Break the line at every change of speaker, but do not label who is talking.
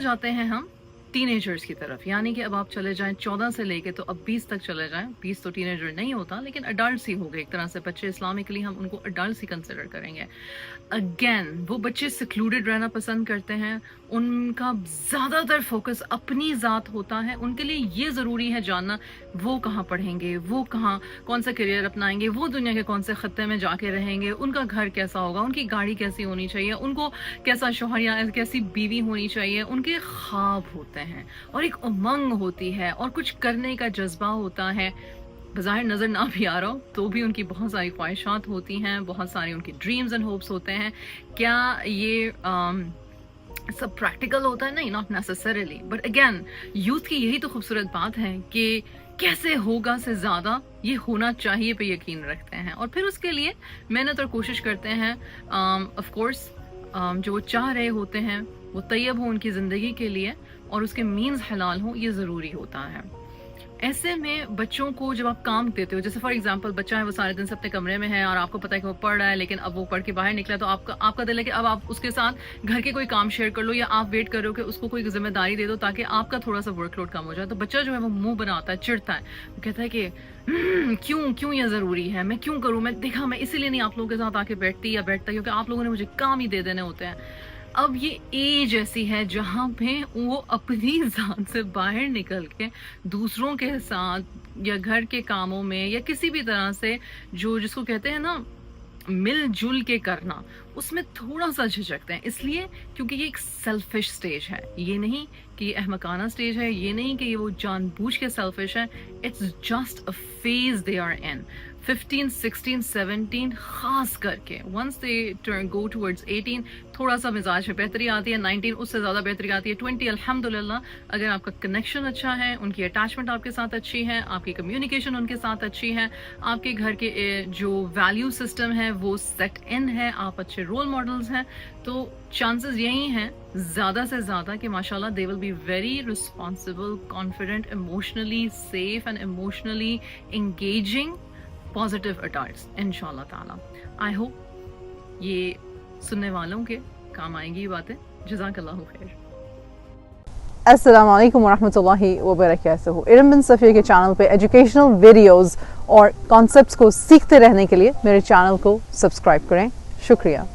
जाते हैं हम टीनेजर्स की तरफ, यानी कि अब आप चले जाएं 14 से लेके तो अब 20 तक चले जाएं। 20 तो टीनेजर नहीं होता, लेकिन अडल्ट ही हो गए एक तरह से बच्चे। इस्लामिकली हम उनको अडल्ट ही कंसिडर करेंगे। अगेन वो बच्चे सिक्लूडेड रहना पसंद करते हैं, उनका ज़्यादातर फोकस अपनी ज़ात होता है। उनके लिए ये ज़रूरी है जानना वो कहाँ पढ़ेंगे, वो कहाँ कौन सा करियर अपनाएंगे, वो दुनिया के कौन से खत्ते में जाके रहेंगे, उनका घर कैसा होगा, उनकी गाड़ी कैसी होनी चाहिए, उनको कैसा शौहर या कैसी बीवी होनी चाहिए। उनके ख्वाब होते हैं और एक उमंग होती है और कुछ करने का जज्बा होता है। बज़ाहिर नज़र ना भी आ रहा हो तो भी उनकी बहुत सारी ख्वाहिशात होती हैं, बहुत सारी उनकी ड्रीम्स एंड होप्स होते हैं। क्या ये सब प्रैक्टिकल होता है? नहीं, not necessarily, but again youth की यही तो खूबसूरत बात है कि कैसे होगा से ज़्यादा ये होना चाहिए पे यकीन रखते हैं और फिर उसके लिए मेहनत और कोशिश करते हैं। ऑफ कोर्स जो वो चाह रहे होते हैं वो तैयब हो उनकी ज़िंदगी के लिए और उसके मीन्स हलाल हो, ये ज़रूरी होता है। ऐसे में बच्चों को जब आप काम देते हो, जैसे फॉर एग्जांपल बच्चा है वो सारे दिन से अपने कमरे में है और आपको पता है कि वो पढ़ रहा है, लेकिन अब वो पढ़ के बाहर निकला तो आपका दिल है कि अब आप उसके साथ घर के कोई काम शेयर कर लो या आप वेट करो कि उसको कोई जिम्मेदारी दे दो ताकि आपका थोड़ा सा वर्कलोड कम हो जाए। तो बच्चा जो है वो मुंह बनाता है, चिढ़ता है, वो कहता है कि क्यों ये ज़रूरी है, मैं क्यों करूँ, मैं इसीलिए नहीं आप लोगों के साथ आके बैठती या बैठता क्योंकि आप लोगों ने मुझे काम ही दे देने होते हैं। अब ये एज ऐसी है जहाँ पे वो अपनी ज़ात से बाहर निकल के दूसरों के साथ या घर के कामों में या किसी भी तरह से जो जिसको कहते हैं ना मिलजुल के करना, उसमें थोड़ा सा झिझकते हैं। इसलिए क्योंकि ये एक सेल्फिश स्टेज है, ये नहीं कि ये अहमकाना स्टेज है, ये नहीं कि ये वो जानबूझ के सेल्फिश है। It's just a phase they are in. 15, 16, 17 खास करके once they turn go towards 18 थोड़ा सा मिजाज में बेहतरी आती है। 19 उससे ज़्यादा बेहतरी आती है। 20 अल्हम्दुलिल्लाह अगर आपका कनेक्शन अच्छा है, उनकी अटैचमेंट आपके साथ अच्छी है, आपकी कम्युनिकेशन उनके साथ अच्छी है, आपके घर के जो वैल्यू सिस्टम है वो सेट इन है, आप अच्छे रोल मॉडल्स हैं, तो चांसेस यही हैं ज़्यादा से ज़्यादा कि माशाल्लाह they will be very responsible, confident, emotionally safe and emotionally engaging positive adults इंशाल्लाह ताला। आई होप ये सुनने वालों के काम आएंगी ये बातें। जज़ाकल्लाहु खैर।
अस्सलामु अलैकुम वरहमतुल्लाहि वबरकातुहू। इरम बिन सफ़िया के चैनल पे एजुकेशनल वीडियोस और कॉन्सेप्ट्स को सीखते रहने के लिए मेरे चैनल को सब्सक्राइब करें। शुक्रिया।